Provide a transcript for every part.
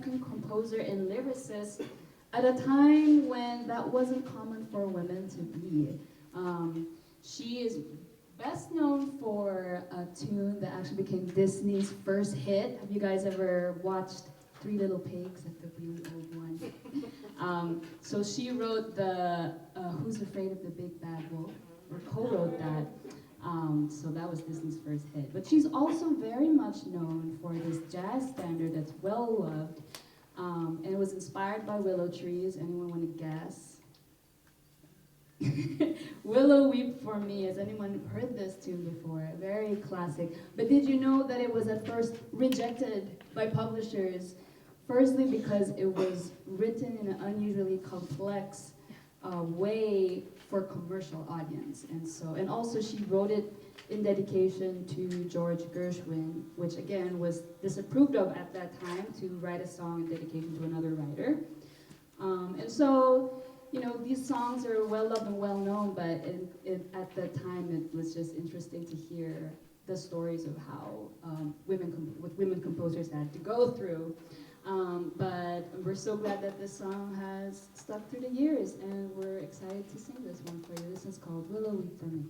American composer and lyricist at a time when that wasn't common for women to be. She is best known for a tune that actually became Disney's first hit. Have you guys ever watched Three Little Pigs, like the really old one? So she wrote the Who's Afraid of the Big Bad Wolf, or co-wrote that. So that was Disney's first hit. But she's also very much known for this jazz standard that's well loved. And it was inspired by willow trees. Anyone want to guess? Willow Weep for Me. Has anyone heard this tune before? Very classic. But did you know that it was at first rejected by publishers? Firstly, because it was written in an unusually complex way for commercial audience, and also she wrote it in dedication to George Gershwin, which again was disapproved of at that time, to write a song in dedication to another writer. And so, you know, these songs are well loved and well known, but at the time it was just interesting to hear the stories of how women composers had to go through. But we're so glad that this song has stuck through the years, and we're excited to sing this one for you. This is called Willow Weep for Me.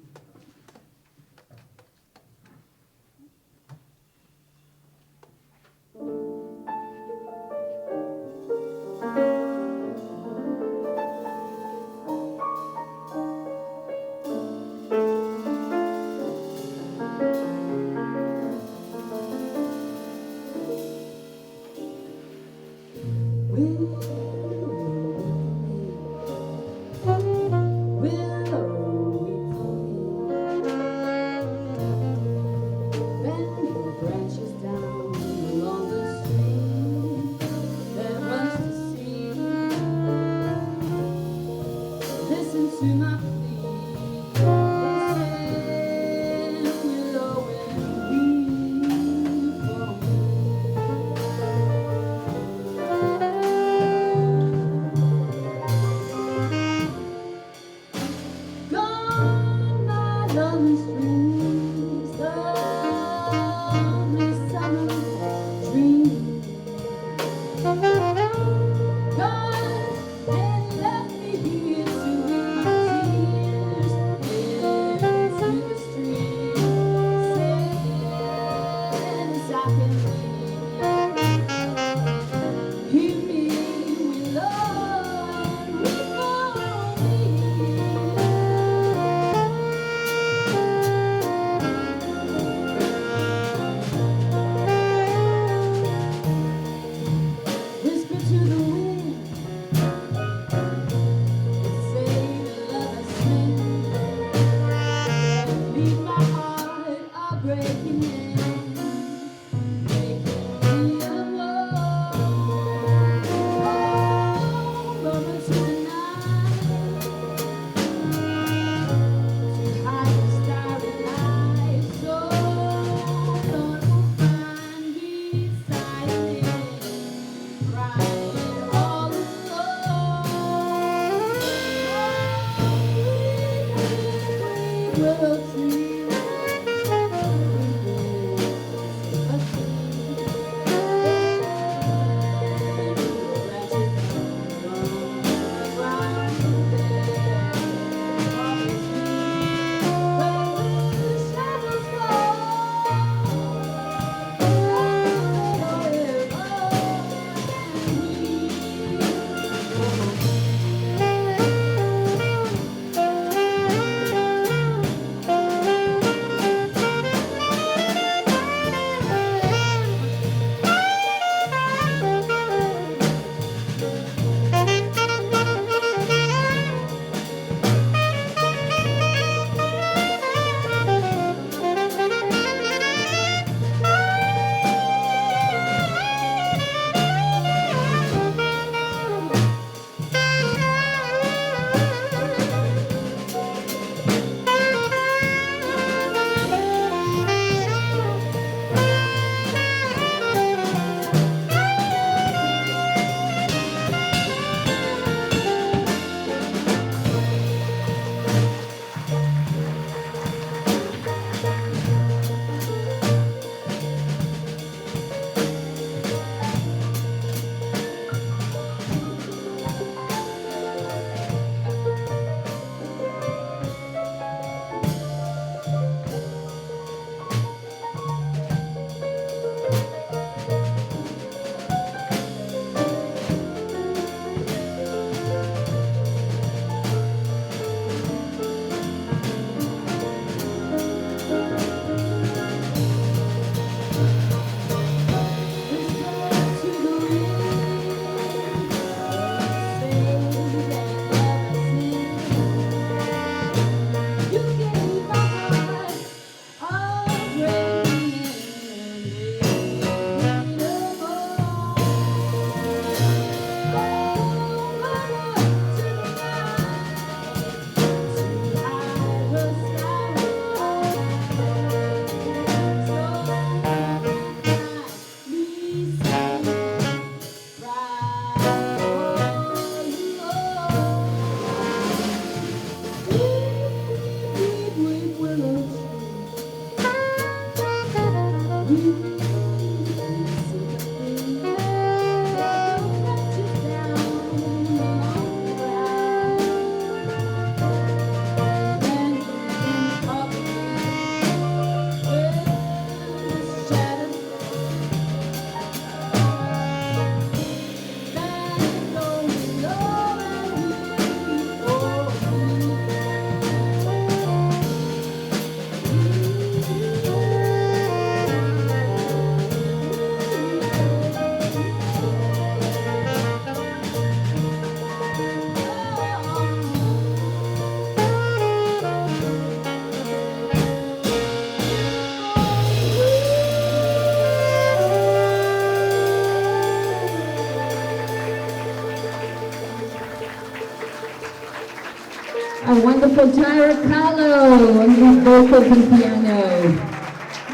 Our wonderful Tyra Kahlo on the vocals and piano.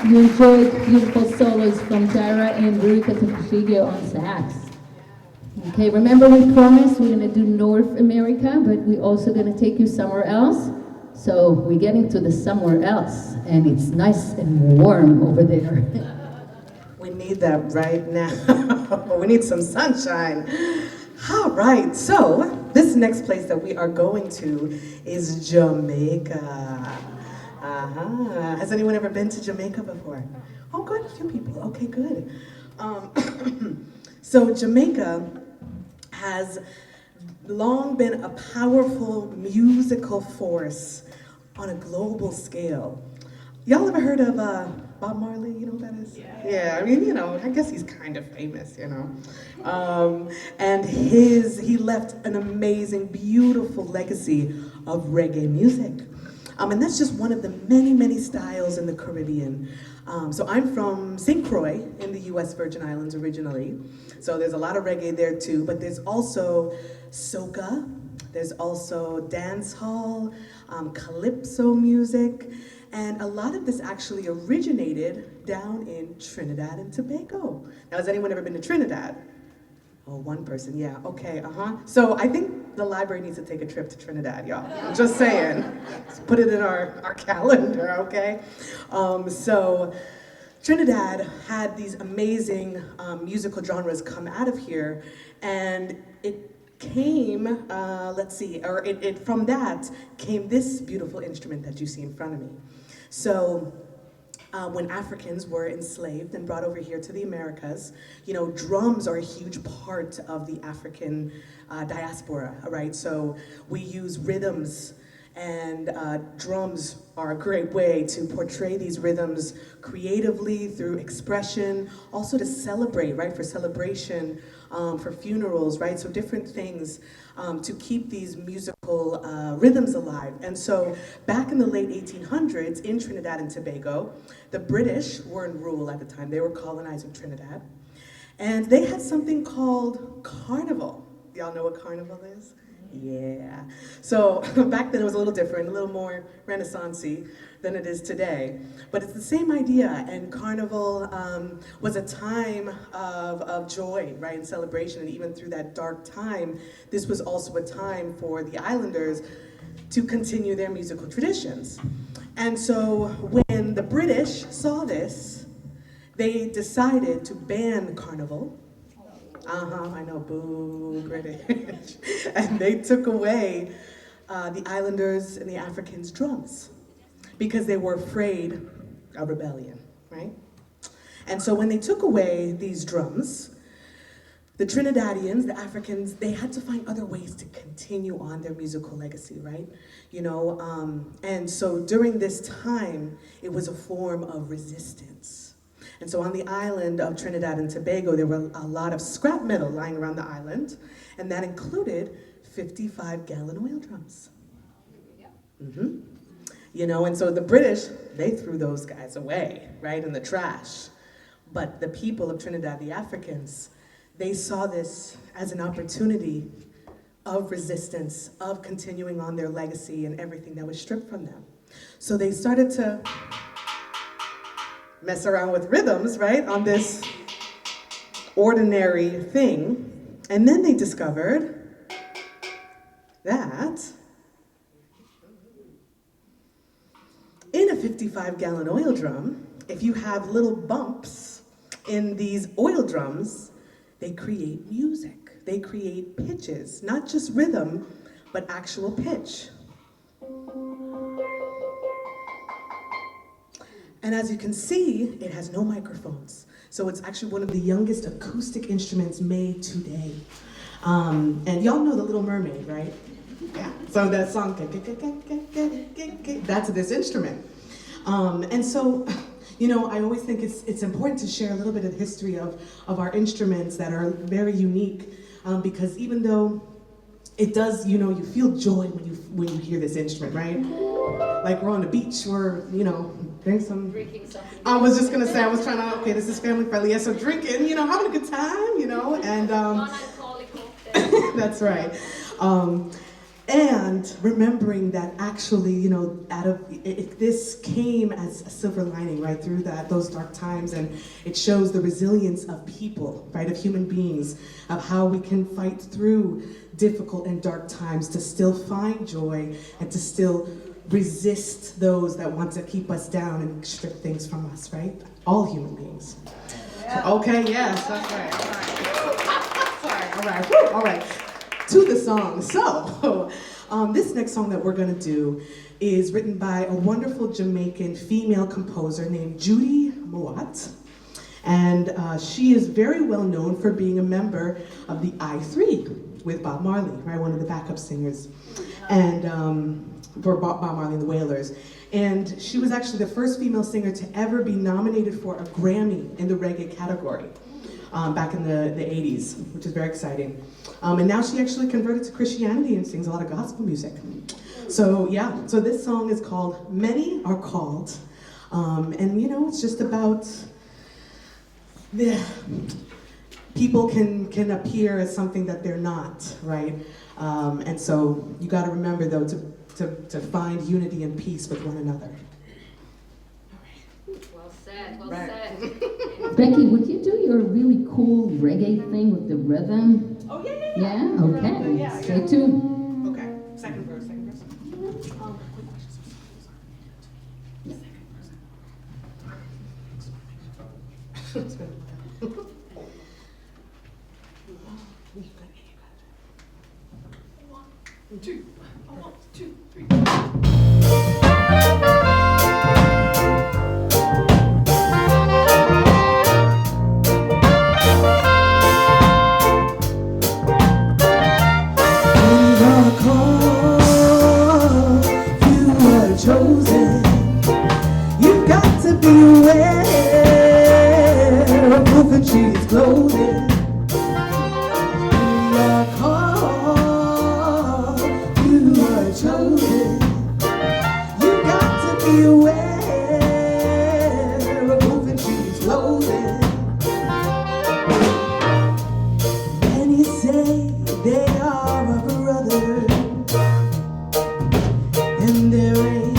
You enjoyed beautiful solos from Tyra and Veruca Tafashigio on sax. Okay, remember we promised we're gonna do North America, but we're also gonna take you somewhere else. So we're getting to the somewhere else, and it's nice and warm over there. We need that right now. We need some sunshine. All right, so this next place that we are going to is Jamaica. Has anyone ever been to Jamaica before? Oh, good, a few people. Okay, good. So Jamaica has long been a powerful musical force on a global scale. Y'all ever heard of Bob Marley? You know who that is? Yeah, I mean, you know, I guess he's kind of famous, you know. And he left an amazing, beautiful legacy of reggae music. And that's just one of the many, many styles in the Caribbean. So I'm from St. Croix in the US Virgin Islands originally. So there's a lot of reggae there too, but there's also soca, there's also dance hall, calypso music, and a lot of this actually originated down in Trinidad and Tobago. Now, has anyone ever been to Trinidad? Oh, one person, yeah, okay, So I think the library needs to take a trip to Trinidad, y'all. I'm just saying. Let's put it in our calendar, okay? So Trinidad had these amazing musical genres come out of here, and it came, from that came this beautiful instrument that you see in front of me. So when Africans were enslaved and brought over here to the Americas, you know, drums are a huge part of the African diaspora, right? So we use rhythms, and drums are a great way to portray these rhythms creatively through expression, also to celebrate, right? For celebration, for funerals, right? So different things to keep these musical rhythms alive. And so back in the late 1800s in Trinidad and Tobago, the British were in rule at the time. They were colonizing Trinidad. And they had something called carnival. Y'all know what carnival is? Yeah. So back then it was a little different, a little more Renaissance-y than it is today. But it's the same idea, and carnival was a time of joy, right, and celebration, and even through that dark time, this was also a time for the islanders to continue their musical traditions. And so when the British saw this, they decided to ban carnival. I know, boo, British. And they took away the islanders and the Africans' drums because they were afraid of rebellion, right? And so when they took away these drums, the Trinidadians, the Africans, they had to find other ways to continue on their musical legacy, right? You know, and so during this time, it was a form of resistance. And so on the island of Trinidad and Tobago, there were a lot of scrap metal lying around the island, and that included 55-gallon oil drums. You know, and so the British, they threw those guys away, right, in the trash. But the people of Trinidad, the Africans, they saw this as an opportunity of resistance, of continuing on their legacy and everything that was stripped from them. So they started to mess around with rhythms, right, on this ordinary thing. And then they discovered that in a 55-gallon oil drum, if you have little bumps in these oil drums, they create music. They create pitches, not just rhythm, but actual pitch. And as you can see, it has no microphones. So it's actually one of the youngest acoustic instruments made today. And y'all know The Little Mermaid, right? Yeah. So that song, that's this instrument. And so, you know, I always think it's important to share a little bit of the history of our instruments that are very unique, because even though it does, you know, you feel joy when you hear this instrument, right? Like we're on the beach, or, you know, drinking something. I was just gonna say, I was trying to, okay, this is family friendly. Yeah, so drinking, you know, having a good time, you know, and that's right. And remembering that actually, you know, this came as a silver lining, right, through those dark times, and it shows the resilience of people, right, of human beings, of how we can fight through difficult and dark times to still find joy and to still resist those that want to keep us down and strip things from us, right? All human beings. Yeah. Okay, yes, that's right. All right. To the song. So, this next song that we're gonna do is written by a wonderful Jamaican female composer named Judy Mowatt. And she is very well known for being a member of the I3 with Bob Marley, right? One of the backup singers. And for Bob Marley and the Wailers. And she was actually the first female singer to ever be nominated for a Grammy in the reggae category back in the 80s, which is very exciting. And now she actually converted to Christianity and sings a lot of gospel music. So yeah, so this song is called Many Are Called. And you know, it's just about people can appear as something that they're not, right? And so you gotta remember though to find unity and peace with one another. Well said, well Right. said. Becky, would you do your really cool reggae thing with the rhythm? Oh yeah. Yeah? Okay. Yeah. Stay tuned. Okay, second verse. Quick question. One, two, three. Chosen, you've got to be aware of proof and she's clothing. You are called, you are chosen. You've got to be aware of proof and she's clothing. Many say they are a brother, and there ain't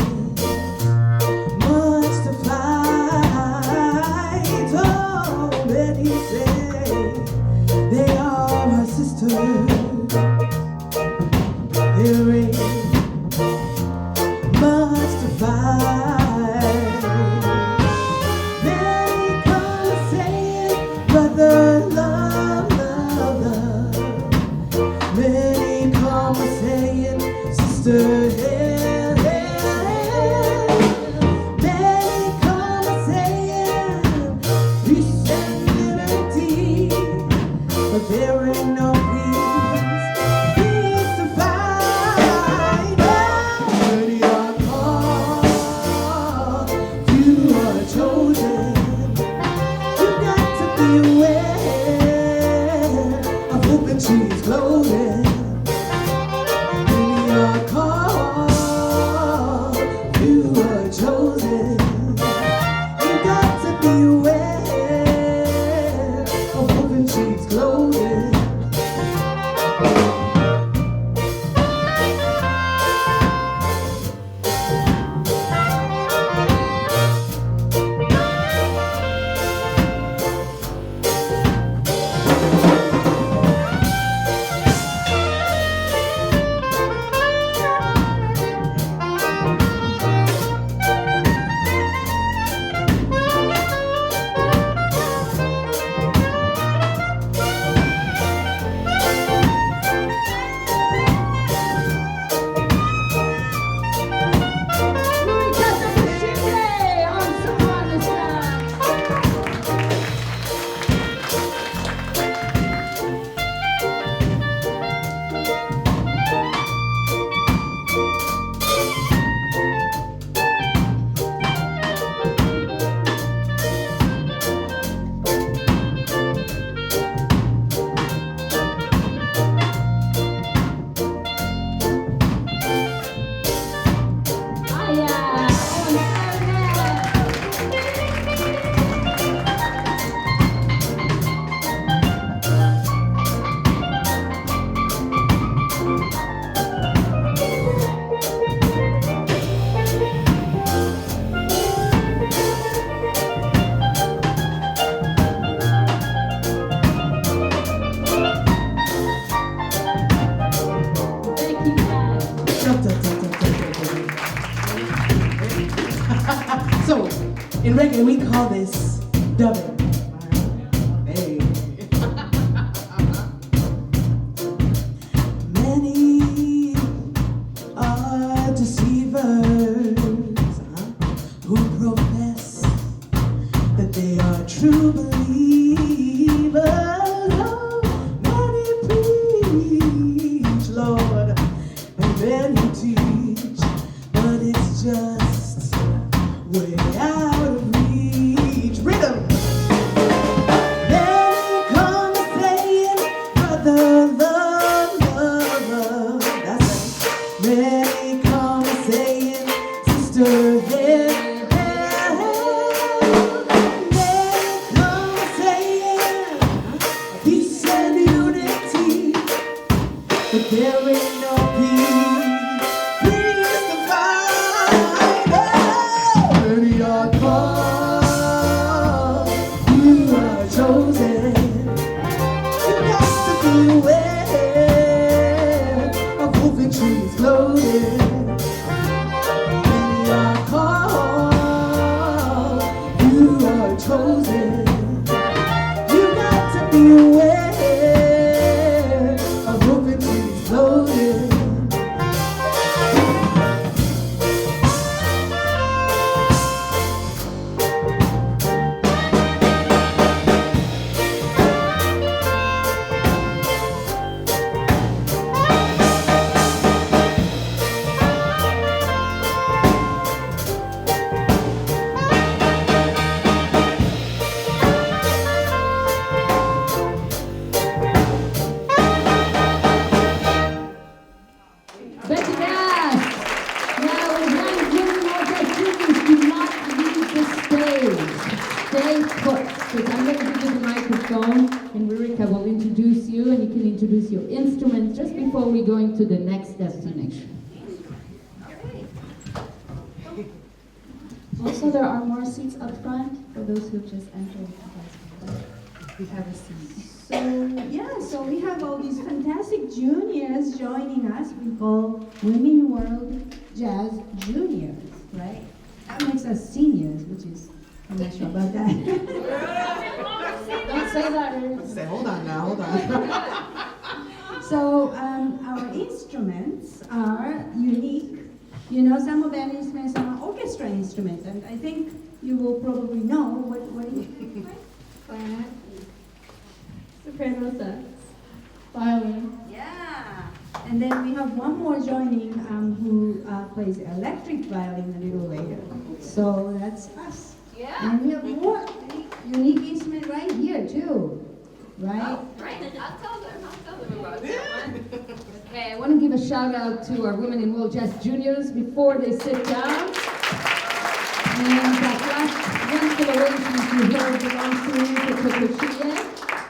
chosen. Okay, we call this dubbing. Hey. Many are deceivers who profess that they are true believers. Oh, many preach, Lord, and many teach, but it's just way out of reach. Rhythm. Many come saying, brother, love. That's right. Many come saying, sister, head. Many come saying, peace and unity, but there ain't no peace. Peace to find. Many are called, you are chosen. You got to be aware of who victory is loaded. Many are called, you are chosen. You got to be aware of who victory is loaded. Becky Dash! Now, as young Judy Mowatt students, do not leave the stage. Stay put, because I'm going to give you the microphone, and Rurika will introduce you, and you can introduce your instrument just before we go into the next destination. Also, there are more seats up front for those who just entered. Have a seat. So we have all these fantastic juniors joining us. We call Women World Jazz Juniors, right? That makes us seniors, which is, I'm not sure about that. Don't say that, Ruth. Say, hold on now, hold on. So our instruments are unique. You know, some of our instruments are orchestra instruments, and I think you will probably know what do you Clarinet. Soprano sax. Violin. Yeah. And then we have one more joining who plays electric violin a little later. So that's us. Yeah. And we have more unique instrument right here too. Right? Right, I'll tell them about that one. Okay, I want to give a shout out to our Women in World Jazz Juniors before they sit down. And that last wonderful arrangement you heard belongs to Chiquinha,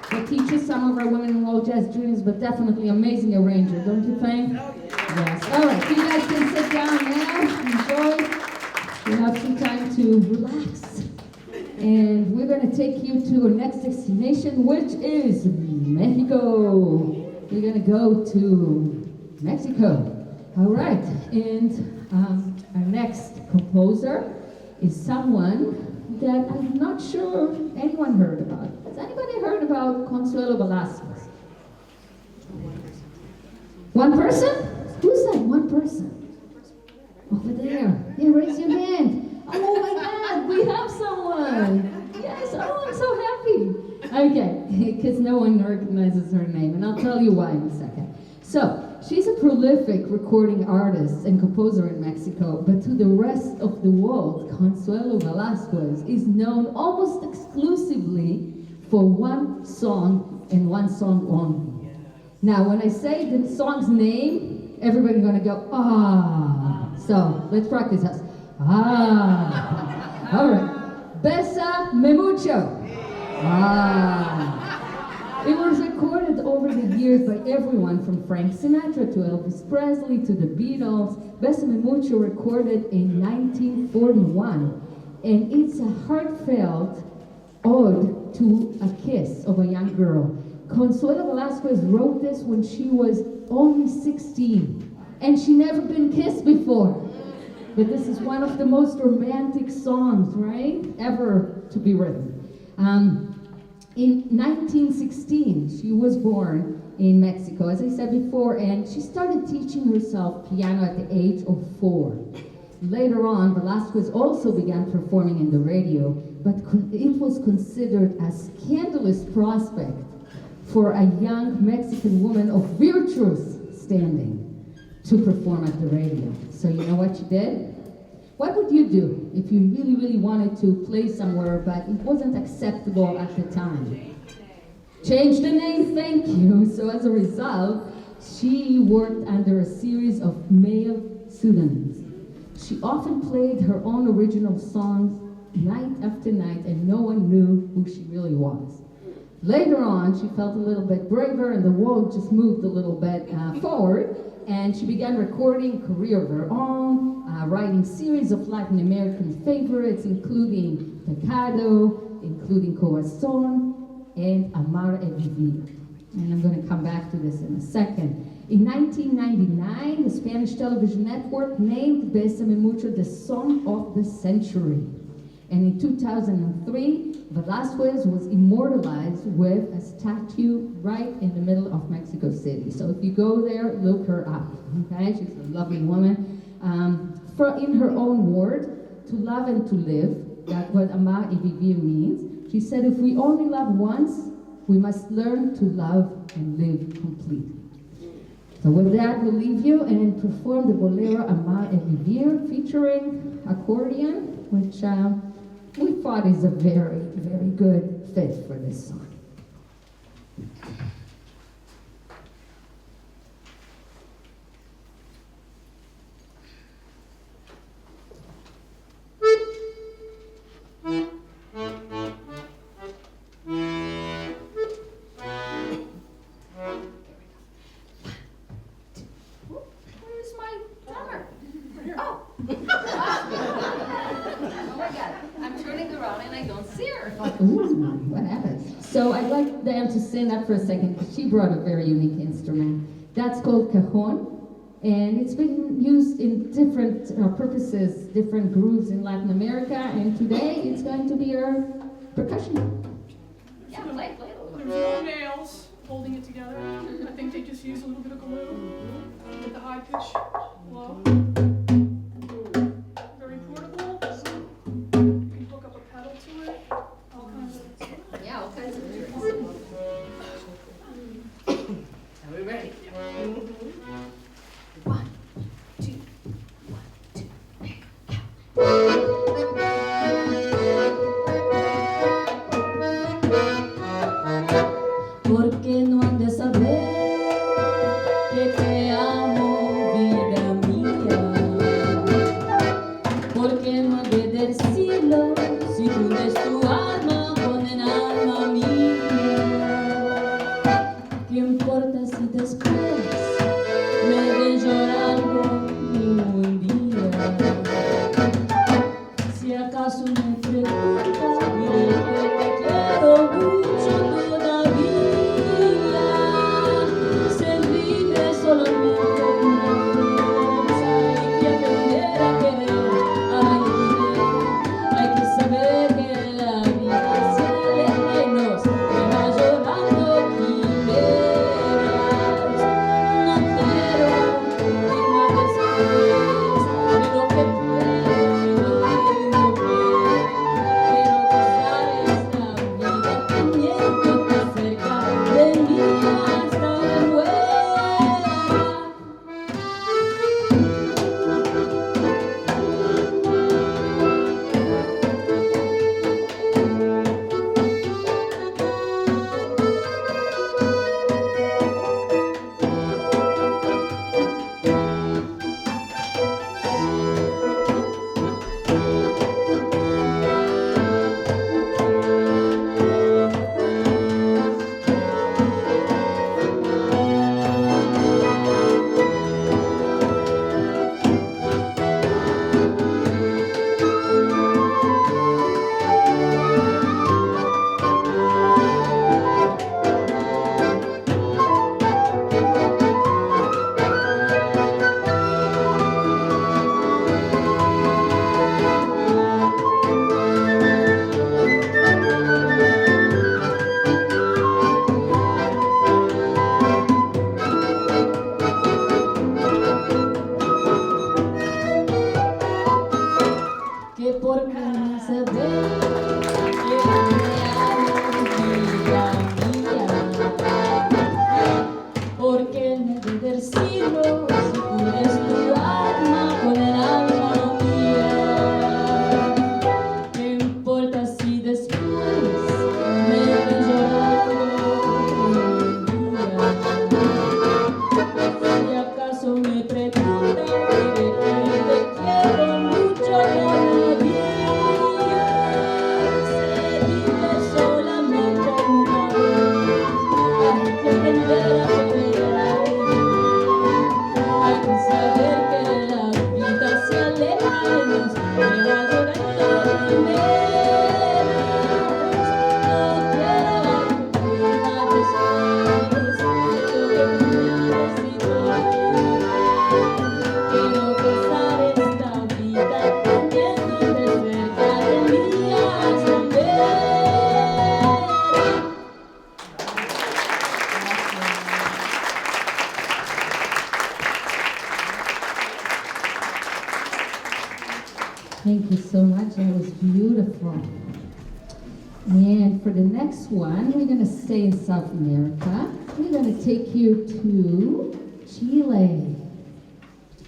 that teaches some of our Women in World Jazz Juniors, but definitely amazing arranger, don't you think? Yes. All right, so you guys can sit down now, enjoy. You have some time to relax. And we're going to take you to our next destination, which is Mexico. We're going to go to Mexico. All right, and our next composer is someone that I'm not sure anyone heard about. Has anybody heard about Consuelo Velázquez? One person? Who's that one person? Over there. Yeah, raise your hand. Oh my God, we have someone. Yes, oh, I'm so happy. Okay, because no one recognizes her name, and I'll tell you why in a second. So, she's a prolific recording artist and composer in Mexico, but to the rest of the world, Consuelo Velázquez is known almost exclusively for one song and one song only. Now, when I say the song's name, everybody's gonna go, ah. So, let's practice us. Ah. All right. Bésame mucho. Ah. It was recorded over the years by everyone from Frank Sinatra to Elvis Presley to the Beatles. Bésame mucho recorded in 1941. And it's a heartfelt ode to a kiss of a young girl. Consuelo Velázquez wrote this when she was only 16. And she never been kissed before. but this is one of the most romantic songs, right, ever to be written. In 1916, she was born in Mexico, as I said before, and she started teaching herself piano at the age of 4. Later on, Velázquez also began performing in the radio, but it was considered a scandalous prospect for a young Mexican woman of virtuous standing to perform at the radio. So you know what she did? What would you do if you really, really wanted to play somewhere, but it wasn't acceptable at the time? Change the name, thank you. So as a result, she worked under a series of male pseudonyms. She often played her own original songs night after night, and no one knew who she really was. Later on, she felt a little bit braver, and the world just moved a little bit forward, and she began recording a career of her own, writing series of Latin American favorites, including Pecado, including Corazon, and Amar e Vivir. And I'm going to come back to this in a second. In 1999, the Spanish television network named Bésame Mucho the Song of the Century. And in 2003, Velázquez was immortalized with a statue right in the middle of Mexico City. So if you go there, look her up, okay? She's a lovely woman. In her own word, to love and to live, that's what Amar y Vivir means. She said, if we only love once, we must learn to love and live completely. So with that, we'll leave you and perform the bolero Amar y Vivir featuring accordion, which we thought is a very, very good fit for this song. So I'd like them to stand up for a second, because she brought a very unique instrument. That's called cajon, and it's been used in different purposes, different grooves in Latin America, and today it's going to be our percussion. Yeah, play. There's no nails holding it together. I think they just use a little bit of glue. Get the high pitch low. Very portable. You can hook up a pedal to it. All kinds of. Yeah, all kinds of tricks. Are we ready? One, two, 1, 2. Porque no han de saber que te amo, vida mía. Porque no han de decirlo si tú des tu alma con el alma mía. ¿Qué importa si después me ven llorando un día? Si acaso me preguntas, diré que te quiero mucho todavía. Thank you so much. That was beautiful. And for the next one, we're going to stay in South America. We're going to take you to Chile.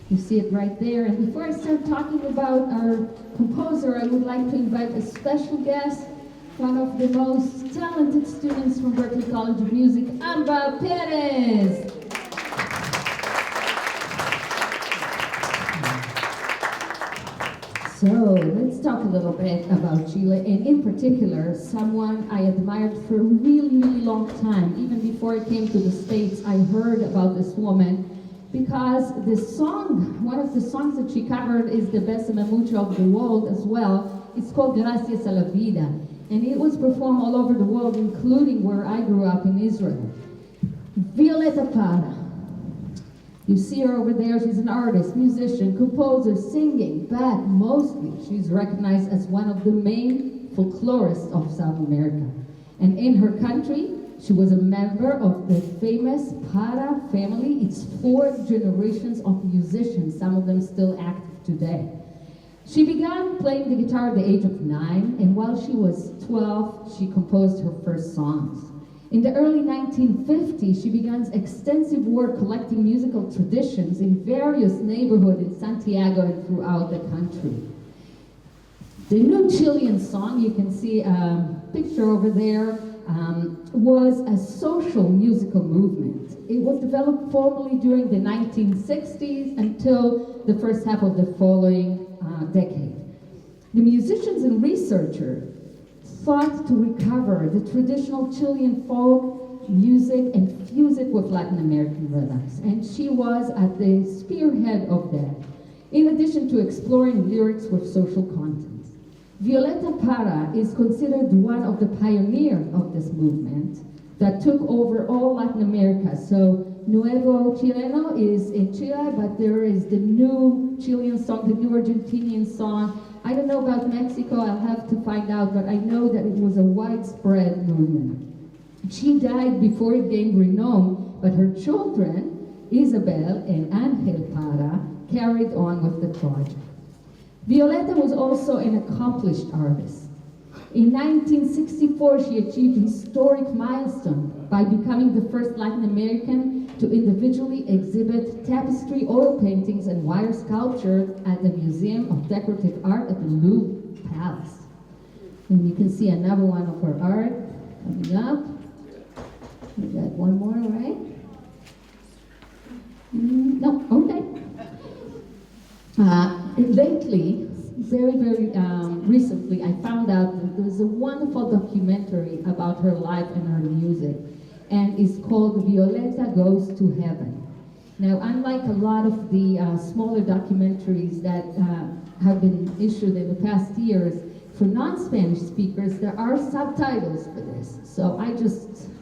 You see it right there. And before I start talking about our composer, I would like to invite a special guest, one of the most talented students from Berklee College of Music, Amba Perez. So let's talk a little bit about Chile, and in particular, someone I admired for a really, really long time. Even before I came to the States, I heard about this woman because the song, one of the songs that she covered is the best mucho of the world as well. It's called Gracias a la Vida, and it was performed all over the world, including where I grew up in Israel. Violeta Parra. You see her over there. She's an artist, musician, composer, singing, but mostly she's recognized as one of the main folklorists of South America. And in her country, she was a member of the famous Parra family. It's 4 generations of musicians, some of them still active today. She began playing the guitar at the age of 9, and while she was 12, she composed her first songs. In the early 1950s, she began extensive work collecting musical traditions in various neighborhoods in Santiago and throughout the country. The new Chilean song, you can see a picture over there, was a social musical movement. It was developed formally during the 1960s until the first half of the following decade. The musicians and researchers sought to recover the traditional Chilean folk music and fuse it with Latin American rhythms, and she was at the spearhead of that, in addition to exploring lyrics with social contents. Violeta Parra is considered one of the pioneers of this movement that took over all Latin America. So Nuevo Chileno is in Chile, but there is the new Chilean song, the new Argentinian song. I don't know about Mexico, I'll have to find out, but I know that it was a widespread movement. She died before it gained renown, but her children, Isabel and Angel Parra, carried on with the project. Violeta was also an accomplished artist. In 1964, she achieved a historic milestone by becoming the first Latin American to individually exhibit tapestry, oil paintings, and wire sculpture at the Museum of Decorative Art at the Louvre Palace. And you can see another one of her art coming up. We got one more, right? No, okay. Lately, very recently, I found out that there was a wonderful documentary about her life and her music, and it's called Violeta Goes to Heaven. Now, unlike a lot of the smaller documentaries that have been issued in the past years, for non-Spanish speakers, there are subtitles for this. So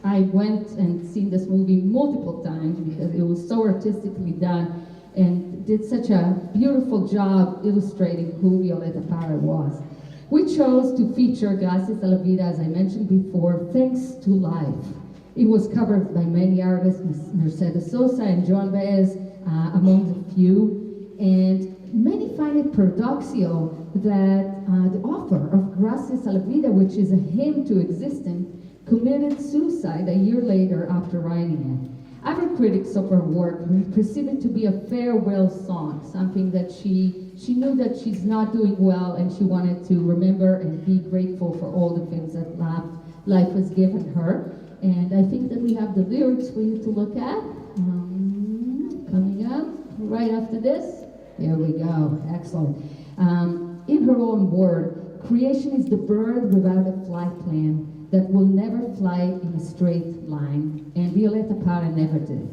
I went and seen this movie multiple times because it was so artistically done and did such a beautiful job illustrating who Violeta Parra was. We chose to feature Gracias a la Vida, as I mentioned before, Thanks to Life. It was covered by many artists, Mercedes Sosa and Joan Baez, among the few, and many find it paradoxical that the author of Gracias a la Vida, which is a hymn to existence, committed suicide a year later after writing it. Other critics of her work perceive it to be a farewell song, something that she knew that she's not doing well, and she wanted to remember and be grateful for all the things that life has given her. And I think that we have the lyrics for you to look at. Coming up right after this. Here we go. Excellent. In her own word, creation is the bird without a flight plan that will never fly in a straight line, and Violeta Parra never did.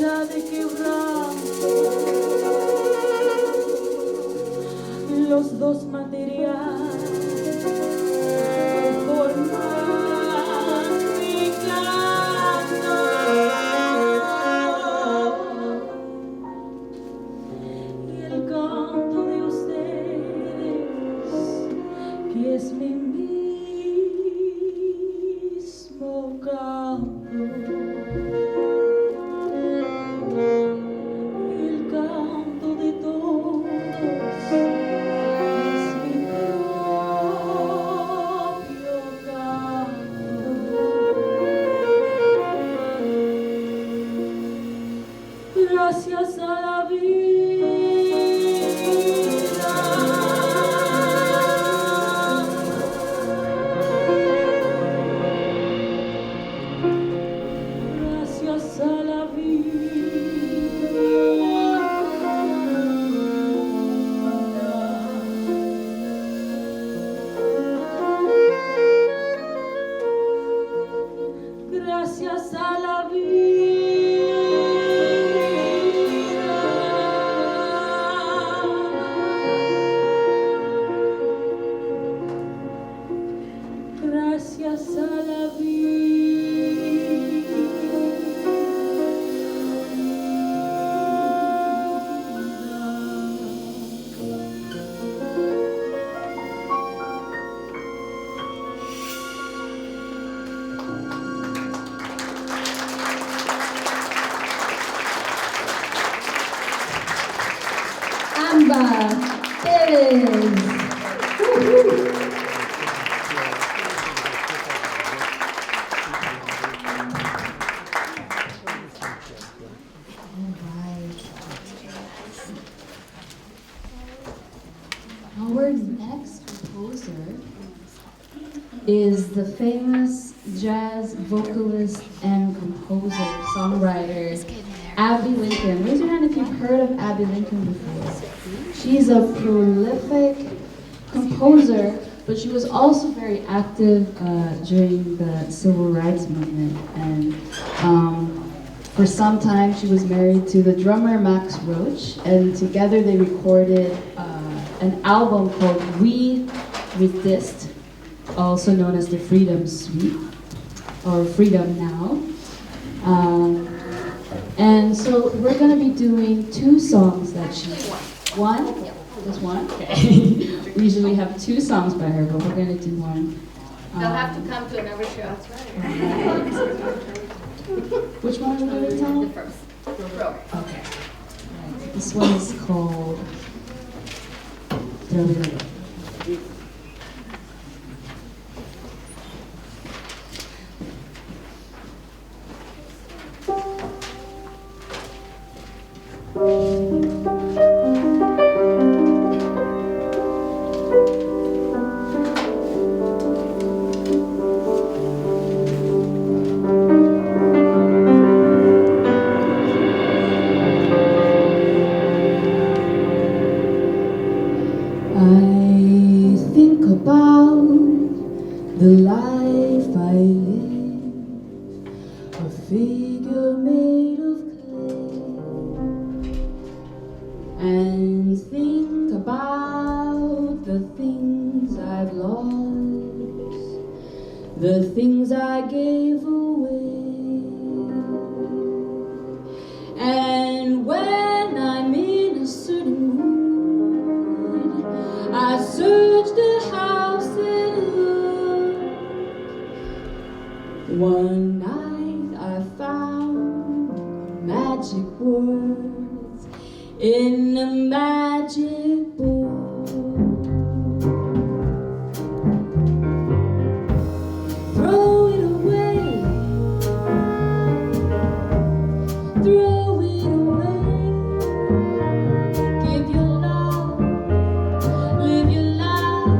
tela de quebranto, los dos materiales que forman mi canto. Y el canto de ustedes, que es mi mismo canto. Y el canto de todos es mi propio canto. Gracias a la gracias a la gracias a la gracias a la Amba Pérez. Our next composer is the famous jazz vocalist and composer, songwriter, Abby Lincoln. Raise your hand if you've heard of Abby Lincoln before. She's a prolific composer, but she was also very active during the civil rights movement. And for some time, she was married to the drummer Max Roach, and together they recorded an album called WIWJ, also known as the Freedom Suite, or Freedom Now. And so we're going to be doing two songs that she... One? Just one? Okay. We usually have two songs by her, but we're going to do one. They'll have to come to another show. Which one are we going to tell? The first. Row. Okay. Right. This one is called Throw It Away. I think about the life I live, a figure made of clay, and think about the things I've lost, the things I gave away. And when I'm in a certain mood, I search the house and look. One night I found magic words in a magic book. Throw it away, throw it away. Give your love, live your life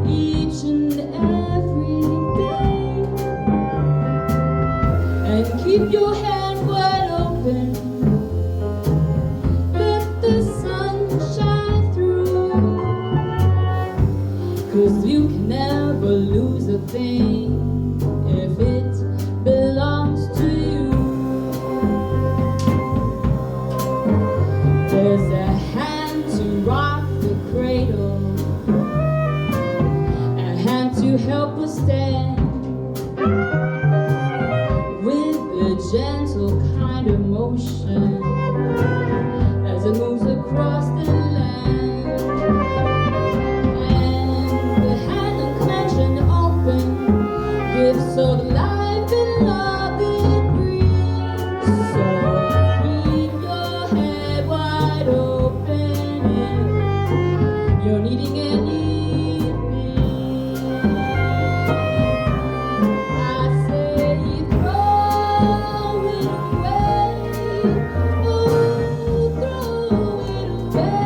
each and every day, and keep your hand wide open. Let the sun shine through, 'cause you can never lose a thing if it belongs to you. stand with a gentle kind of motion as it moves across the land. And the hand unclenched and open gives of life and love it brings. So keep your head wide open if you're needing anything. I say throw it away, oh throw it away.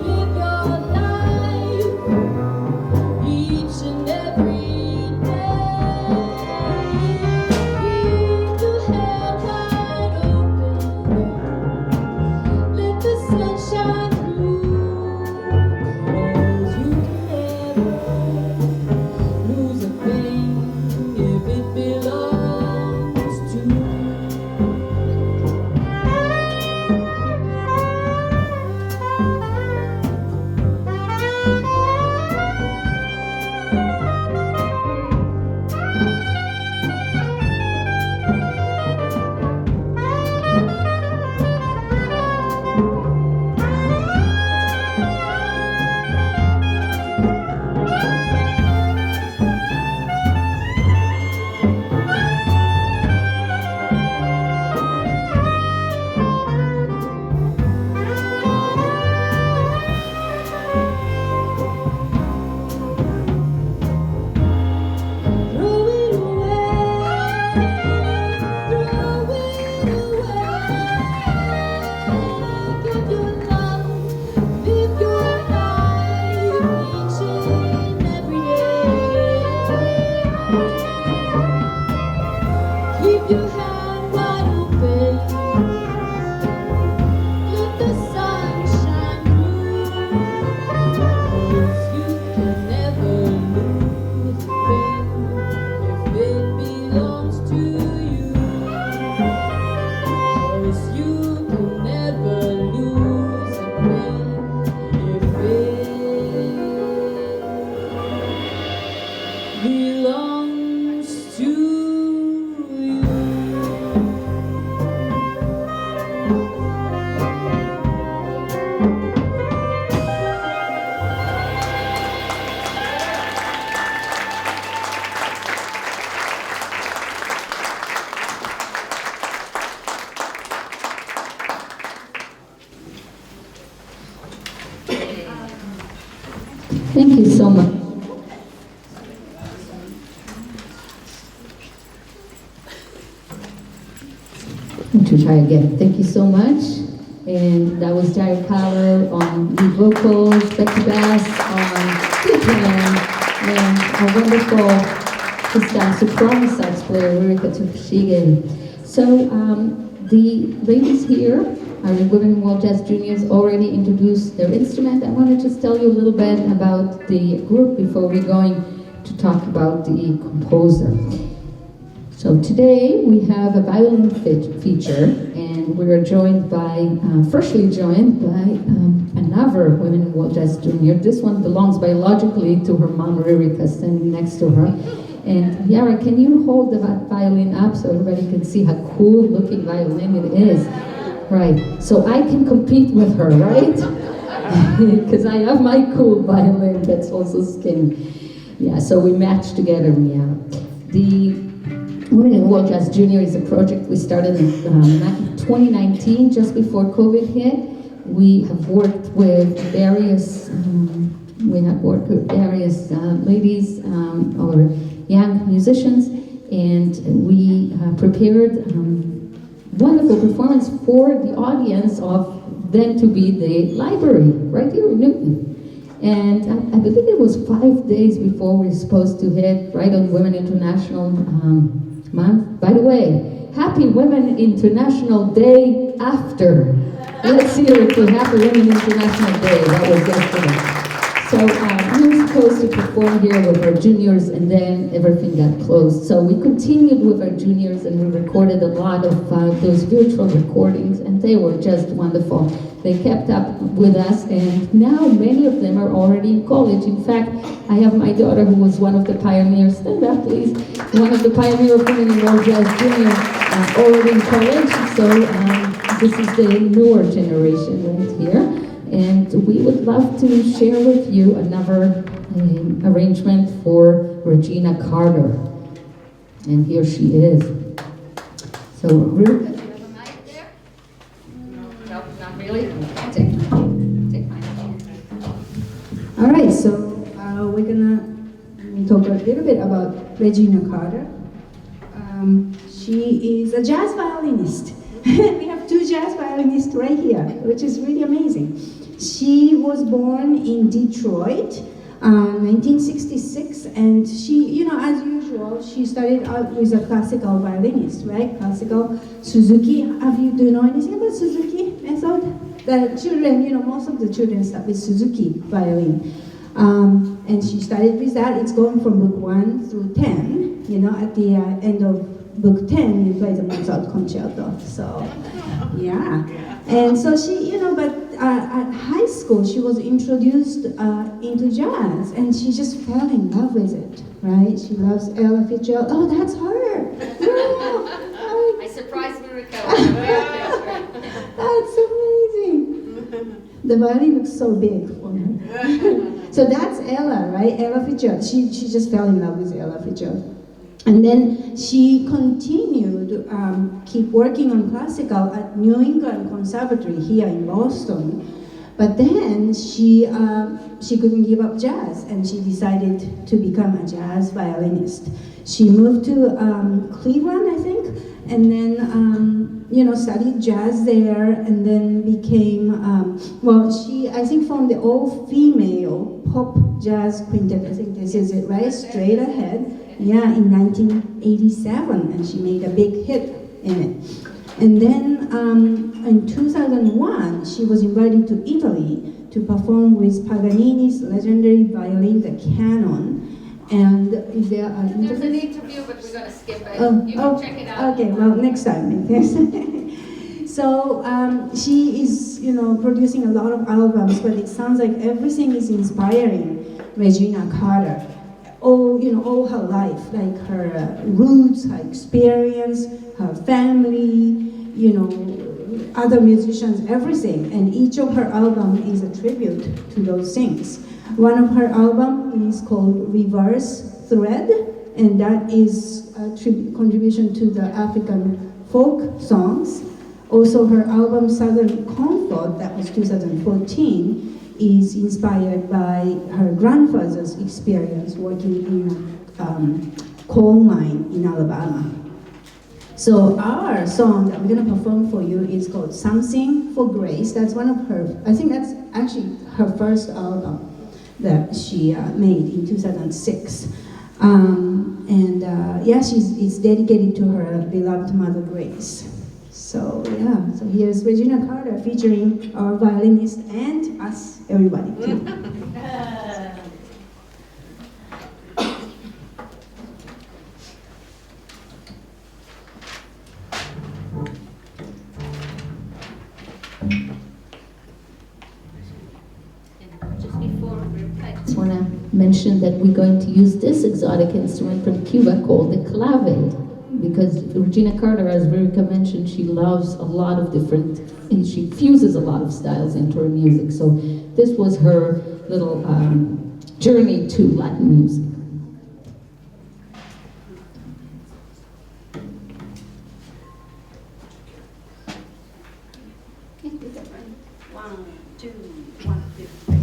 Live your life each and every day. Keep your head wide open. Let the sun shine through. 'Cause you can never lose a thing if it belongs to you. Throw it away, throw it away. Give your love, live your life each and every day. Keep your hand wide open. Let the sun shine through. 'Cause you can never lose a thing if it belongs to you. 'Cause you can never lose a thing if it belongs to you. Thank you so much. To try again. Thank you so much. And that was Carla Bley on lead vocals, Becky Bass on piano, and our wonderful soprano sax player, Regina Carter. So the ladies here are the Women in World Jazz Juniors, already introduced their instrument. I want to just tell you a little bit about the group before we're going to talk about the composer. So today we have a violin feature, and we are joined by, freshly joined by another Women in World Jazz Junior. This one belongs biologically to her mom, Ririka, standing next to her. And Yara, can you hold the violin up so everybody can see how cool looking violin it is? Right, so I can compete with her, right? Because I have my cool violin that's also skinny. Yeah, so we match together, yeah. The Women in World Jazz Junior is a project we started in 2019, just before COVID hit. We have worked with various ladies or young musicians, and we prepared wonderful performance for the audience of then to be the library right here in Newton. And I believe it was 5 days before we were supposed to hit right on Women International Month. By the way, Happy Women International Day after. Let's hear it for Happy Women International Day. That was yesterday. So we were supposed to perform here with our juniors, and then everything got closed. So we continued with our juniors, and we recorded a lot of those virtual recordings, and they were just wonderful. They kept up with us, and now many of them are already in college. In fact, I have my daughter who was one of the pioneers, stand up please, one of the pioneer of Women in World Jazz Junior, already in college. So this is the newer generation right here. And we would love to share with you another arrangement for Regina Carter. And here she is. So, Do you have a mic there? No, not really? Take mine. All right, so we're gonna talk a little bit about Regina Carter. She is a jazz violinist. We have two jazz violinists right here, which is really amazing. She was born in Detroit, 1966, and she, as usual, she started out with a classical violinist, right? Classical Suzuki. Do you know anything about Suzuki method? The children, most of the children start with Suzuki violin. And she started with that. It's going from book 1 through 10. At the end of book 10, you play the Mozart concerto. So, yeah. And so she, but at high school, she was introduced into jazz, and she just fell in love with it, right? She loves Ella Fitzgerald. Oh, that's her. Yeah. I surprised Miracle. That's amazing. The violin looks so big for her. So that's Ella, right? Ella Fitzgerald. She just fell in love with Ella Fitzgerald. And then she continued, keep working on classical at New England Conservatory here in Boston. But then she couldn't give up jazz, and she decided to become a jazz violinist. She moved to Cleveland, I think, and then studied jazz there, and then became she I think from the all-female pop jazz quintet. I think this is it, right? Straight Ahead. Yeah, in 1987, and she made a big hit in it. And then in 2001, she was invited to Italy to perform with Paganini's legendary violin, the Canon. And is there an There's an interview? interview, but we're going to skip it. You can check it out. Okay, well, next time. So she is, producing a lot of albums, but it sounds like everything is inspiring Regina Carter. All her life, like her roots, her experience, her family, other musicians, everything. And each of her albums is a tribute to those things. One of her albums is called Reverse Thread, and that is a contribution to the African folk songs. Also, her album Southern Comfort, that was 2014, is inspired by her grandfather's experience working in a coal mine in Alabama. So our song that we're going to perform for you is called Something for Grace. That's one of her, I think that's actually her first album that she made in 2006. It's dedicated to her beloved mother Grace. So here's Regina Carter featuring our violinist and us, everybody too. Just before we play. I just want to mention that we're going to use this exotic instrument from Cuba called the clave, because Regina Carter, as Verica mentioned, she loves a lot of different, and she fuses a lot of styles into her music. So this was her little journey to Latin music. One, two, 1, 2, 3.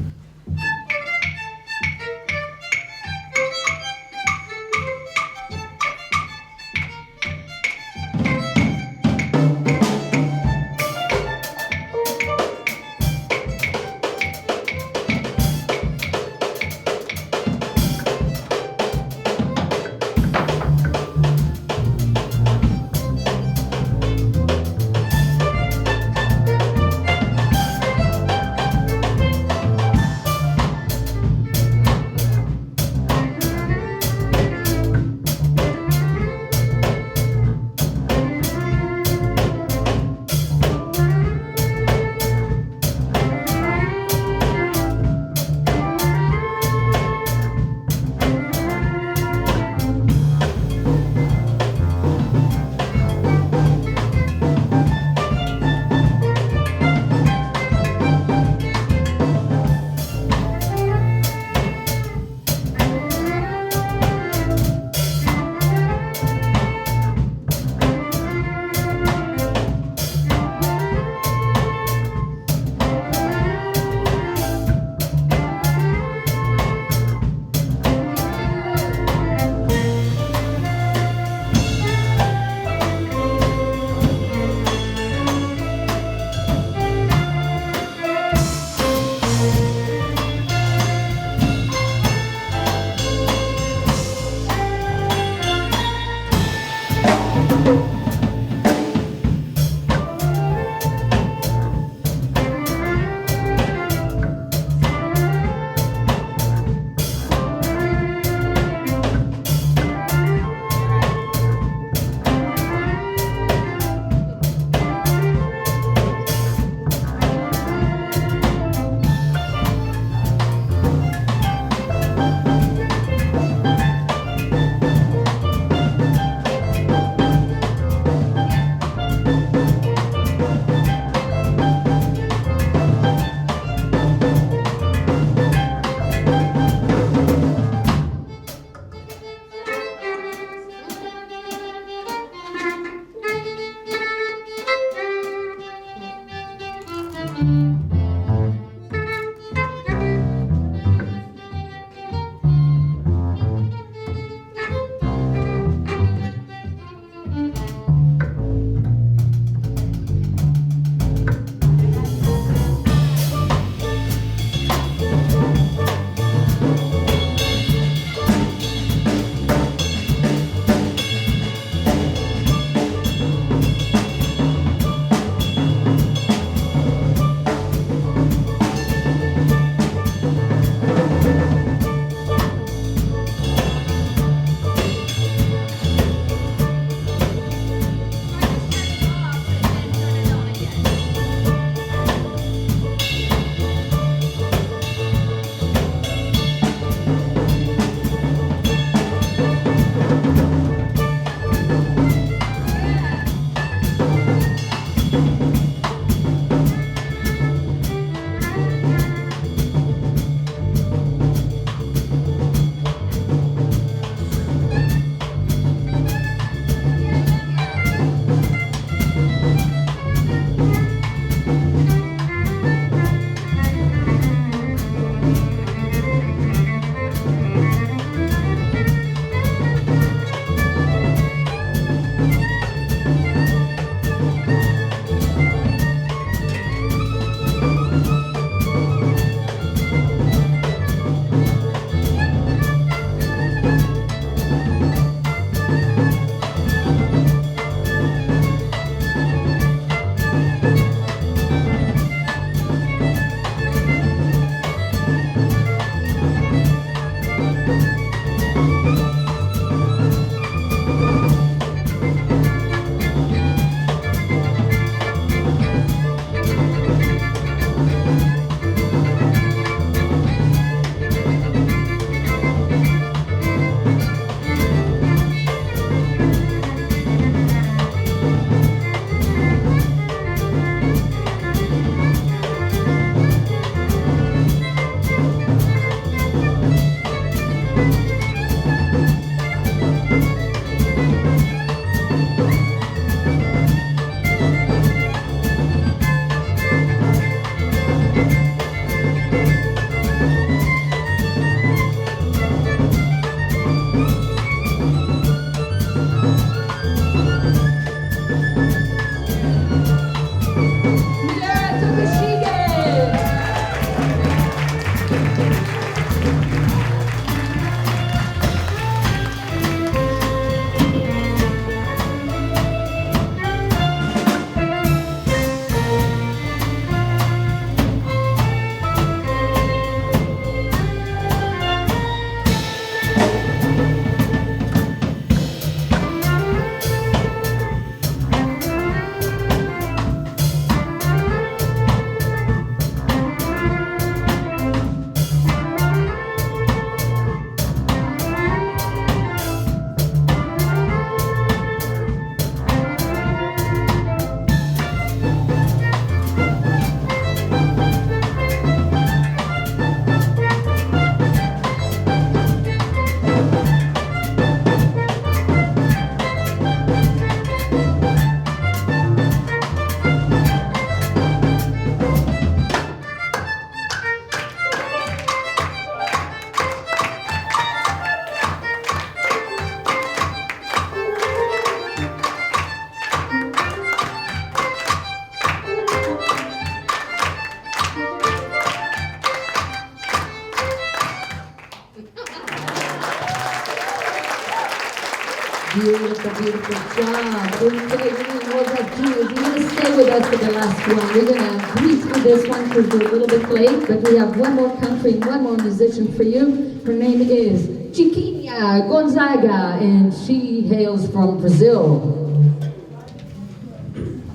Beautiful, beautiful job. Okay, we're going to hold that Judy. You're going to stay with us for the last one. We're going to breeze through this one because we're a little bit late, but we have one more country and one more musician for you. Her name is Chiquinha Gonzaga, and she hails from Brazil.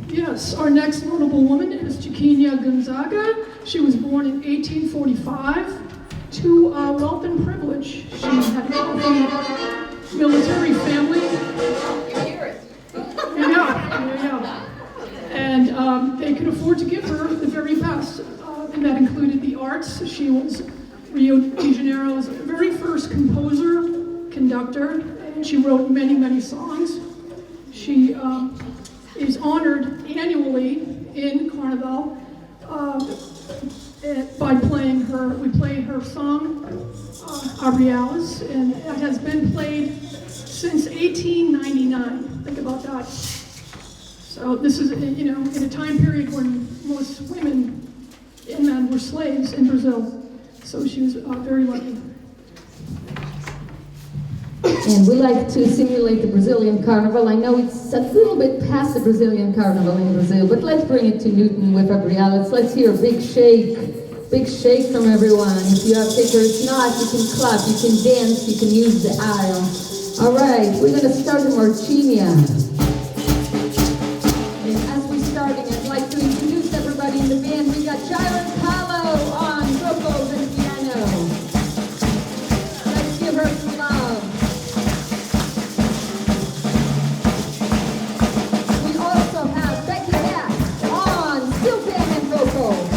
Yes, our next notable woman is Chiquinha Gonzaga. She was born in 1845 to wealth and privilege. She had a wealthy military family. You hear it. Yeah. And they could afford to give her the very best, and that included the arts. She was Rio de Janeiro's very first composer, conductor, and she wrote many, many songs. She is honored annually in Carnival by playing her. We play her song, Ariales, and it has been played since 1899. Think about that. So this is, in a time period when most women and men were slaves in Brazil. So she was very lucky. And we like to simulate the Brazilian Carnival. I know it's a little bit past the Brazilian Carnival in Brazil, but let's bring it to Newton with Gabriela. Let's hear a big shake from everyone. If you have tickets, not, you can clap, you can dance, you can use the aisle. All right, we're going to start in Martinia. And as we're starting, I'd like to introduce everybody in the band. We got Jaron Kahlo on vocals and piano. Let's give her some love. We also have Becky Bass on steel pan and vocals.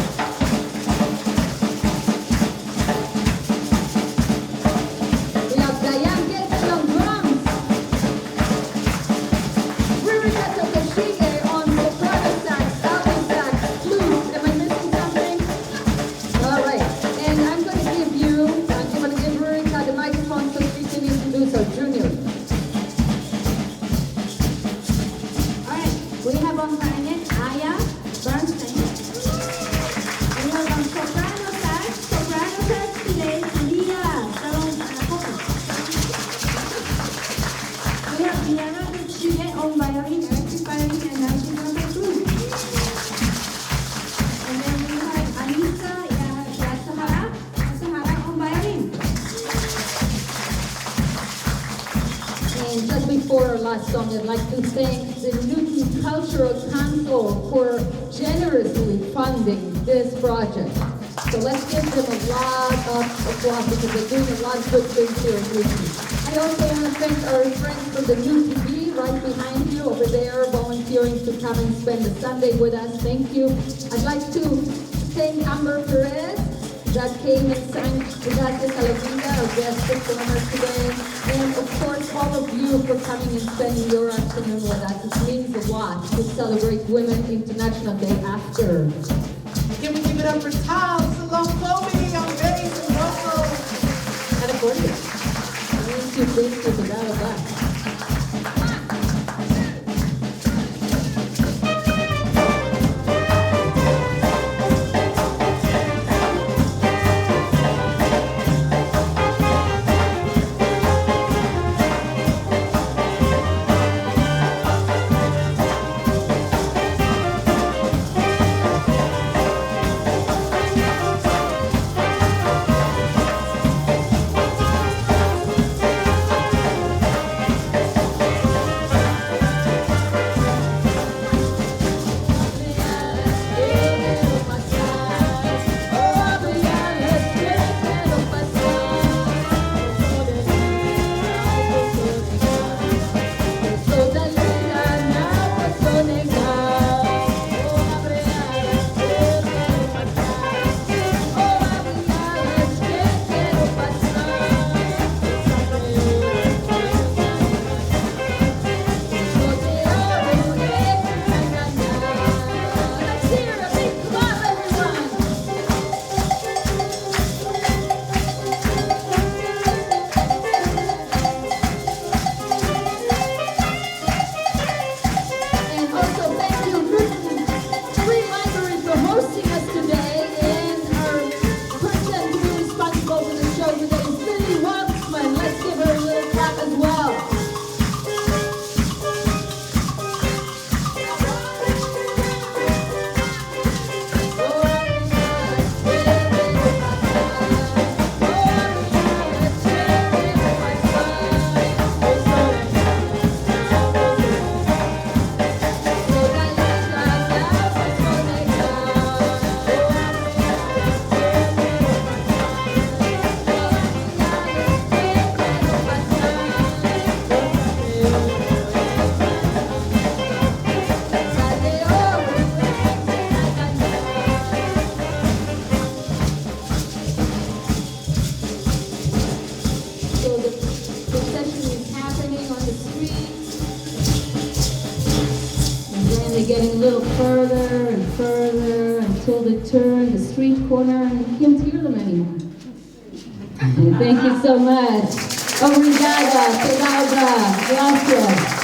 We have Diane Getson on drums. Regina Carter on soprano sax, alto sax, flute. Am I missing something? All right. And I'm going to give Regina the microphone so she can introduce our junior. All right, we have on clarinet Aya Bernstein. We have on soprano sax today Leah Salon-Kobi. We have piano Judy on violin, electric violin, and now trumpet too. And then we have Anissa Yasahara on violin. And just before our last song, I'd like to thank the Newton Cultural Council for generously funding this project. So let's give them a lot of applause because they're doing a lot of good things here in Newton. I also want to thank our friends from the New TV right behind you over there, volunteering to come and spend the Sunday with us. Thank you. I'd like to thank Amber Perez that came and sang Gracias a la Vida, our guest performer today. And of course, all of you for coming and spending your afternoon with us. It means a lot to celebrate Women International Day after. Can we give it up for Tal Shalom-Kobi on bass and vocals and accordion? Thank you, without a doubt. till they turn the street corner and you can't hear them anymore. Thank you so much. Obrigada, palavra, gracias.